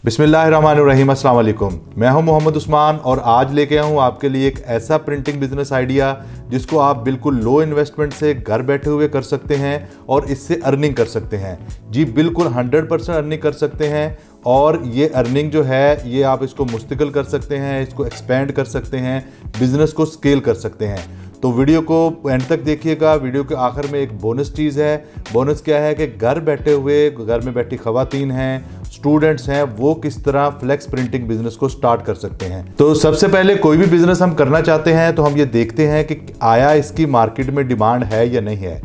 बिस्मिल्लाहिर्रहमानिर्रहीम, अस्सलाम वालेकुम। मैं हूं मोहम्मद उस्मान और आज लेके आया हूं आपके लिए एक ऐसा प्रिंटिंग बिजनेस आइडिया जिसको आप बिल्कुल लो इन्वेस्टमेंट से घर बैठे हुए कर सकते हैं और इससे अर्निंग कर सकते हैं। जी बिल्कुल 100% अर्निंग कर सकते हैं और ये अर्निंग जो है ये आप इसको मुस्तकिल कर सकते हैं, इसको एक्सपेंड कर सकते हैं, बिज़नेस को स्केल कर सकते हैं। तो वीडियो को एंड तक देखिएगा। वीडियो के आखिर में एक बोनस चीज़ है। बोनस क्या है कि घर बैठे हुए, घर में बैठी ख़वातीन हैं, स्टूडेंट्स हैं, वो किस तरह फ्लेक्स प्रिंटिंग बिजनेस को स्टार्ट कर सकते हैं। तो सबसे पहले कोई भी बिजनेस हम करना चाहते हैं तो हम ये देखते हैं कि आया इसकी मार्केट में डिमांड है या नहीं है।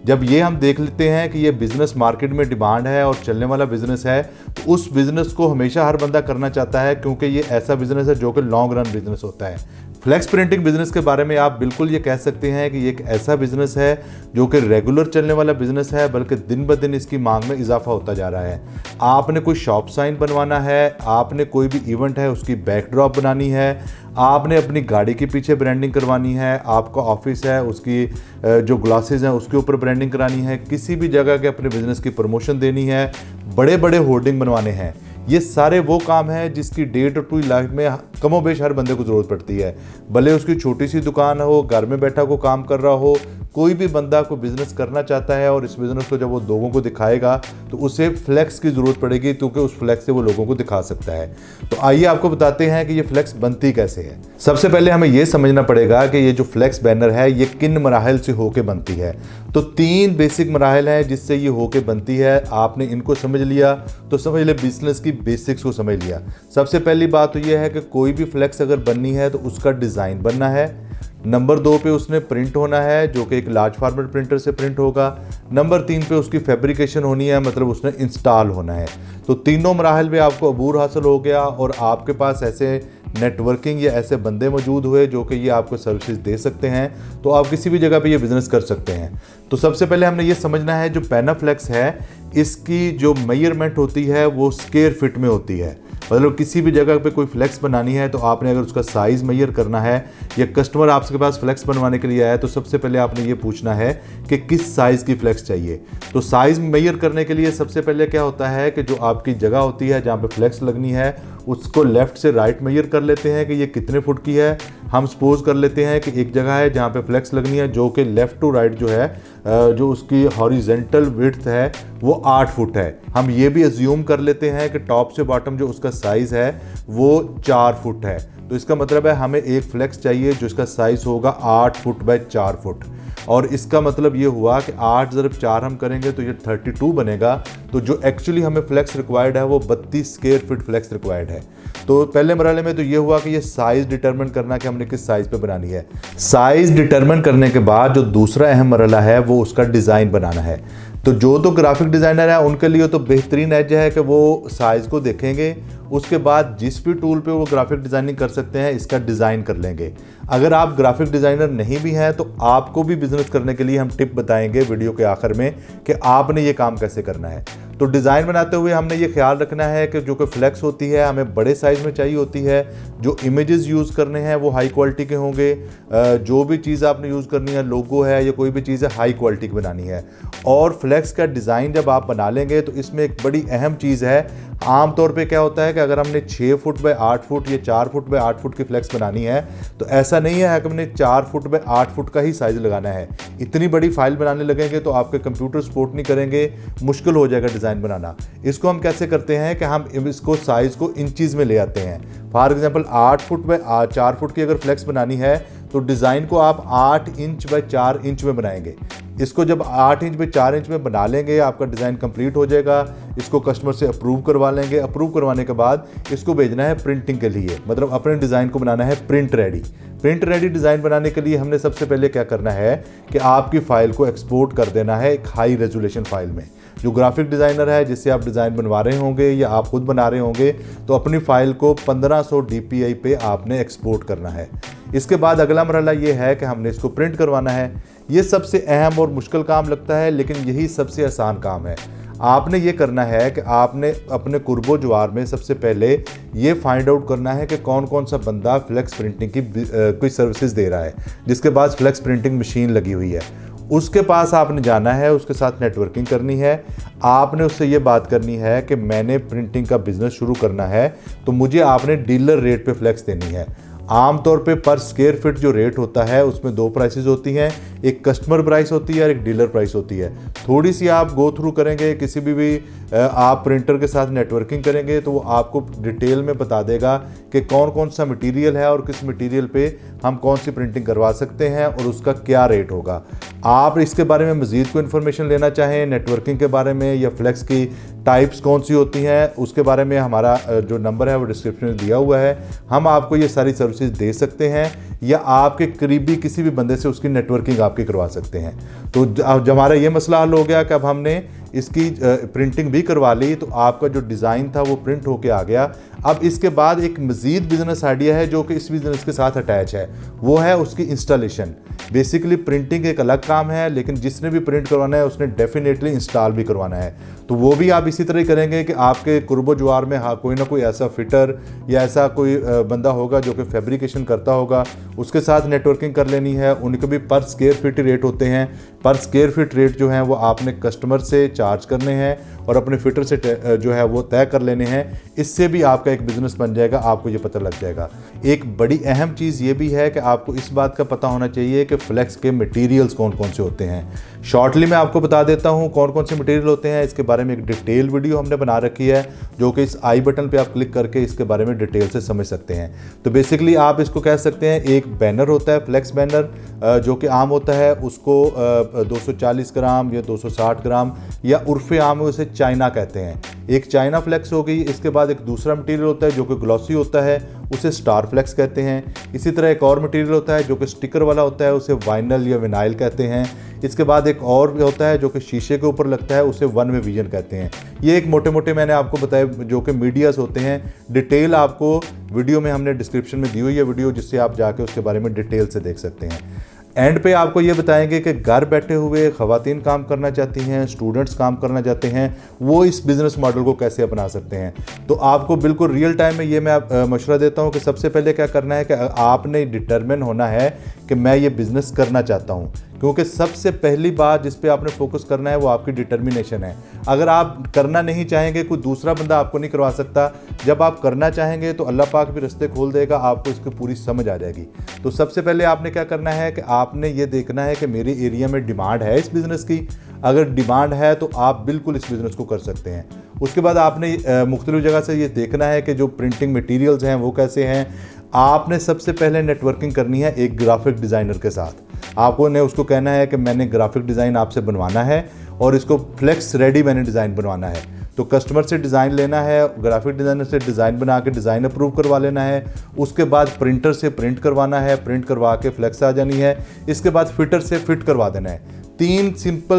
जब ये हम देख लेते हैं कि ये बिज़नेस मार्केट में डिमांड है और चलने वाला बिज़नेस है तो उस बिज़नेस को हमेशा हर बंदा करना चाहता है, क्योंकि ये ऐसा बिज़नेस है जो कि लॉन्ग रन बिज़नेस होता है। फ्लेक्स प्रिंटिंग बिज़नेस के बारे में आप बिल्कुल ये कह सकते हैं कि ये एक ऐसा बिज़नेस है जो कि रेगुलर चलने वाला बिज़नेस है, बल्कि दिन ब दिन इसकी मांग में इजाफा होता जा रहा है। आपने कोई शॉप साइन बनवाना है, आपने कोई भी इवेंट है उसकी बैकड्रॉप बनानी है, आपने अपनी गाड़ी के पीछे ब्रांडिंग करवानी है, आपका ऑफिस है उसकी जो ग्लासेस हैं उसके ऊपर ब्रांडिंग करानी है, किसी भी जगह के अपने बिज़नेस की प्रमोशन देनी है, बड़े बड़े होर्डिंग बनवाने हैं, ये सारे वो काम हैं जिसकी डे टू डे लाइफ में कमोबेश हर बंदे को ज़रूरत पड़ती है। भले उसकी छोटी सी दुकान हो, घर में बैठा को काम कर रहा हो, कोई भी बंदा को बिज़नेस करना चाहता है और इस बिज़नेस को जब वो लोगों को दिखाएगा तो उसे फ्लेक्स की ज़रूरत पड़ेगी, क्योंकि उस फ्लेक्स से वो लोगों को दिखा सकता है। तो आइए आपको बताते हैं कि ये फ्लेक्स बनती कैसे है। सबसे पहले हमें ये समझना पड़ेगा कि ये जो फ्लेक्स बैनर है ये किन मराहल से होके बनती है। तो 3 बेसिक मराहल हैं जिससे ये होके बनती है। आपने इनको समझ लिया तो समझ ले बिजनेस की बेसिक्स को समझ लिया। सबसे पहली बात तो ये है कि कोई भी फ्लेक्स अगर बननी है तो उसका डिज़ाइन बनना है। नंबर 2 पे उसने प्रिंट होना है जो कि एक लार्ज फॉर्मेट प्रिंटर से प्रिंट होगा। नंबर 3 पे उसकी फैब्रिकेशन होनी है, मतलब उसने इंस्टॉल होना है। तो तीनों मराहल में आपको अबूर हासिल हो गया और आपके पास ऐसे नेटवर्किंग या ऐसे बंदे मौजूद हुए जो कि ये आपको सर्विसेज दे सकते हैं, तो आप किसी भी जगह पे ये बिज़नेस कर सकते हैं। तो सबसे पहले हमने ये समझना है जो पेनाफ्लेक्स है इसकी जो मेजरमेंट होती है वो स्क्वायर फीट में होती है। मतलब किसी भी जगह पे कोई फ्लेक्स बनानी है तो आपने अगर उसका साइज़ मेजर करना है या कस्टमर आपके पास फ्लेक्स बनवाने के लिए आया तो सबसे पहले आपने ये पूछना है कि किस साइज़ की फ्लेक्स चाहिए। तो साइज़ मेजर करने के लिए सबसे पहले क्या होता है कि जो आपकी जगह होती है जहाँ पे फ्लेक्स लगनी है उसको लेफ़्ट से राइट मेजर कर लेते हैं कि ये कितने फुट की है। हम सपोज कर लेते हैं कि एक जगह है जहाँ पे फ्लेक्स लगनी है जो कि लेफ़्ट टू राइट जो है जो उसकी हॉरिजेंटल विड्थ है वो 8 फुट है। हम ये भी अज्यूम कर लेते हैं कि टॉप से बॉटम जो उसका साइज़ है वो 4 फुट है। तो इसका मतलब है हमें एक फ्लेक्स चाहिए जो इसका साइज़ होगा 8 फुट बाय 4 फुट। और इसका मतलब ये हुआ कि 8 × 4 हम करेंगे तो ये 32 बनेगा। तो जो एक्चुअली हमें फ्लेक्स रिक्वायर्ड है वो 32 स्क्वायर फीट फ्लेक्स रिक्वायर्ड है। तो पहले मरहले में तो ये हुआ कि ये साइज़ डिटरमिन करना कि हमने किस साइज़ पे बनानी है। साइज़ डिटरमिन करने के बाद जो दूसरा अहम मरहला है वो उसका डिज़ाइन बनाना है। तो जो तो ग्राफिक डिज़ाइनर है उनके लिए तो बेहतरीन एज है कि वो साइज़ को देखेंगे, उसके बाद जिस भी टूल पे वो ग्राफिक डिज़ाइनिंग कर सकते हैं इसका डिज़ाइन कर लेंगे। अगर आप ग्राफिक डिज़ाइनर नहीं भी हैं तो आपको भी बिज़नेस करने के लिए हम टिप बताएंगे वीडियो के आखिर में कि आपने ये काम कैसे करना है। तो डिज़ाइन बनाते हुए हमने ये ख्याल रखना है कि जो कि फ्लेक्स होती है हमें बड़े साइज़ में चाहिए होती है, जो इमेजेस यूज़ करने हैं वो हाई क्वालिटी के होंगे, जो भी चीज़ आपने यूज़ करनी है, लोगो है या कोई भी चीज़ है, हाई क्वालिटी की बनानी है। और फ्लेक्स का डिज़ाइन जब आप बना लेंगे तो इसमें एक बड़ी अहम चीज़ है। आम तौर पे क्या होता है कि अगर हमने 6 फुट बाय 8 फुट या 4 फुट बाय 8 फुट की फ्लेक्स बनानी है तो ऐसा नहीं है कि हमने 4 फुट बाय 8 फुट का ही साइज़ लगाना है। इतनी बड़ी फाइल बनाने लगेंगे तो आपके कंप्यूटर सपोर्ट नहीं करेंगे, मुश्किल हो जाएगा डिज़ाइन बनाना। इसको हम कैसे करते हैं कि हम इसको साइज़ को इंचीज़ में ले आते हैं। For example 8 foot by 4 foot की अगर फ्लेक्स बनानी है तो डिज़ाइन को आप 8 इंच बाय 4 इंच में बनाएंगे। इसको जब 8 इंच बाय 4 इंच में बना लेंगे आपका डिज़ाइन कंप्लीट हो जाएगा। इसको कस्टमर से अप्रूव करवा लेंगे। अप्रूव करवाने के बाद इसको भेजना है प्रिंटिंग के लिए, मतलब अपने डिज़ाइन को बनाना है print ready. Print ready design बनाने के लिए हमने सबसे पहले क्या करना है कि आपकी फ़ाइल को एक्सपोर्ट कर देना है एक हाई रेजोल्यूशन फाइल में। जो ग्राफिक डिज़ाइनर है जिससे आप डिज़ाइन बनवा रहे होंगे या आप खुद बना रहे होंगे तो अपनी फ़ाइल को 1500 DPI पे आपने एक्सपोर्ट करना है। इसके बाद अगला मरहला ये है कि हमने इसको प्रिंट करवाना है। ये सबसे अहम और मुश्किल काम लगता है लेकिन यही सबसे आसान काम है। आपने ये करना है कि आपने अपने कुर्बो जवार में सबसे पहले ये फाइंड आउट करना है कि कौन कौन सा बंदा फ्लेक्स प्रिंटिंग की कोई सर्विसेज दे रहा है जिसके पास फ्लेक्स प्रिंटिंग मशीन लगी हुई है। उसके पास आपने जाना है, उसके साथ नेटवर्किंग करनी है। आपने उससे ये बात करनी है कि मैंने प्रिंटिंग का बिजनेस शुरू करना है, तो मुझे आपने डीलर रेट पे फ्लेक्स देनी है। आमतौर पे पर स्क्वायर फीट जो रेट होता है उसमें दो प्राइसेस होती हैं, एक कस्टमर प्राइस होती है और एक डीलर प्राइस होती है। थोड़ी सी आप गो थ्रू करेंगे, किसी भी आप प्रिंटर के साथ नेटवर्किंग करेंगे तो वो आपको डिटेल में बता देगा कि कौन कौन सा मटेरियल है और किस मटेरियल पे हम कौन सी प्रिंटिंग करवा सकते हैं और उसका क्या रेट होगा। आप इसके बारे में मज़ीद कोई इन्फॉर्मेशन लेना चाहें नेटवर्किंग के बारे में या फ्लेक्स की टाइप्स कौन सी होती हैं, उसके बारे में हमारा जो नंबर है वो डिस्क्रिप्शन में दिया हुआ है। हम आपको ये सारी सर्विसेज दे सकते हैं या आपके करीबी किसी भी बंदे से उसकी नेटवर्किंग आपकी करवा सकते हैं। तो जब हमारा ये मसला हल हो गया कि अब हमने इसकी प्रिंटिंग भी करवा ली, तो आपका जो डिज़ाइन था वो प्रिंट होके आ गया। अब इसके बाद एक मज़ीद बिजनेस आइडिया है जो कि इस बिज़नेस के साथ अटैच है, वो है उसकी इंस्टॉलेशन। बेसिकली प्रिंटिंग एक अलग काम है, लेकिन जिसने भी प्रिंट करवाना है उसने डेफिनेटली इंस्टॉल भी करवाना है। तो वो भी आप इसी तरह करेंगे कि आपके कुर्बो जुआर में कोई ना कोई ऐसा फिटर या ऐसा कोई बंदा होगा जो कि फैब्रिकेशन करता होगा, उसके साथ नेटवर्किंग कर लेनी है। उनके भी पर स्क्वायर फीट रेट होते हैं। पर स्क्वायर फीट रेट जो हैं वो आपने कस्टमर से चार्ज करने हैं और अपने फिटर से जो है वो तय कर लेने हैं। इससे भी आपका एक बिज़नेस बन जाएगा, आपको ये पता लग जाएगा। एक बड़ी अहम चीज़ ये भी है कि आपको इस बात का पता होना चाहिए कि फ्लेक्स के मटेरियल्स कौन कौन से होते हैं। शॉर्टली मैं आपको बता देता हूँ कौन कौन से मटेरियल होते हैं। इसके बारे में एक डिटेल वीडियो हमने बना रखी है जो कि इस आई बटन पे आप क्लिक करके इसके बारे में डिटेल से समझ सकते हैं। तो बेसिकली आप इसको कह सकते हैं, एक बैनर होता है फ्लेक्स बैनर जो कि आम होता है, उसको 240 ग्राम या 260 ग्राम या उर्फ़े आम उसे चाइना कहते हैं। एक चाइना फ्लेक्स हो गई। इसके बाद एक दूसरा मटेरियल होता है जो कि ग्लॉसी होता है, उसे स्टार फ्लेक्स कहते हैं। इसी तरह एक और मटेरियल होता है जो कि स्टिकर वाला होता है, उसे वाइनल या विनाइल कहते हैं। इसके बाद एक और भी होता है जो कि शीशे के ऊपर लगता है, उसे वन वे विजन कहते हैं। ये एक मोटे मोटे मैंने आपको बताया जो कि मीडियास होते हैं। डिटेल आपको वीडियो में हमने डिस्क्रिप्शन में दी हुई है वीडियो, जिससे आप जाके उसके बारे में डिटेल से देख सकते हैं। एंड पे आपको ये बताएंगे कि घर बैठे हुए ख़वातीन काम करना चाहती हैं, स्टूडेंट्स काम करना चाहते हैं, वो इस बिज़नेस मॉडल को कैसे अपना सकते हैं। तो आपको बिल्कुल रियल टाइम में ये मैं मशवरा देता हूँ कि सबसे पहले क्या करना है कि आपने डिटरमिन होना है कि मैं ये बिज़नेस करना चाहता हूँ, क्योंकि सबसे पहली बात जिस पे आपने फोकस करना है वो आपकी डिटर्मिनेशन है। अगर आप करना नहीं चाहेंगे, कोई दूसरा बंदा आपको नहीं करवा सकता। जब आप करना चाहेंगे तो अल्लाह पाक भी रास्ते खोल देगा, आपको इसकी पूरी समझ आ जाएगी। तो सबसे पहले आपने क्या करना है कि आपने ये देखना है कि मेरे एरिया में डिमांड है इस बिज़नेस की। अगर डिमांड है तो आप बिल्कुल इस बिज़नेस को कर सकते हैं। उसके बाद आपने मुख्तलिफ जगह से ये देखना है कि जो प्रिंटिंग मटीरियल्स हैं वो कैसे हैं। आपने सबसे पहले नेटवर्किंग करनी है एक ग्राफिक डिज़ाइनर के साथ। आपको ने उसको कहना है कि मैंने ग्राफिक डिज़ाइन आपसे बनवाना है और इसको फ्लेक्स रेडी मैंने डिज़ाइन बनवाना है। तो कस्टमर से डिज़ाइन लेना है, ग्राफिक डिज़ाइनर से डिज़ाइन बना के डिज़ाइन अप्रूव करवा लेना है। उसके बाद प्रिंटर से प्रिंट करवाना है, प्रिंट करवा के फ्लेक्स आ जानी है। इसके बाद फिटर से फिट करवा देना है। 3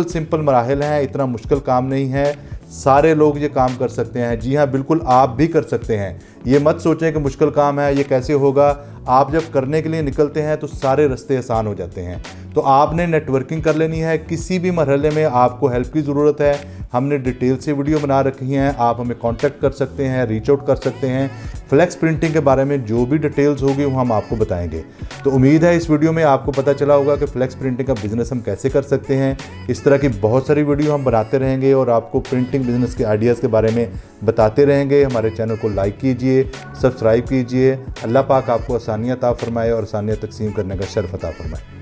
सिंपल मराहिल हैं, इतना मुश्किल काम नहीं है, सारे लोग ये काम कर सकते हैं। जी हाँ, बिल्कुल आप भी कर सकते हैं। ये मत सोचें कि मुश्किल काम है, ये कैसे होगा। आप जब करने के लिए निकलते हैं तो सारे रास्ते आसान हो जाते हैं। तो आपने नेटवर्किंग कर लेनी है। किसी भी मरहले में आपको हेल्प की ज़रूरत है, हमने डिटेल से वीडियो बना रखी हैं, आप हमें कांटेक्ट कर सकते हैं, रीच आउट कर सकते हैं। फ्लेक्स प्रिंटिंग के बारे में जो भी डिटेल्स होगी वो हम आपको बताएंगे। तो उम्मीद है इस वीडियो में आपको पता चला होगा कि फ्लेक्स प्रिंटिंग का बिज़नेस हम कैसे कर सकते हैं। इस तरह की बहुत सारी वीडियो हम बनाते रहेंगे और आपको प्रिंटिंग बिज़नेस के आइडियाज़ के बारे में बताते रहेंगे। हमारे चैनल को लाइक कीजिए, सब्सक्राइब कीजिए। अल्लाह पाक आपको आसानियाँ अता फरमाए और आसानियाँ तकसीम करने का शर्फ अता फरमाए।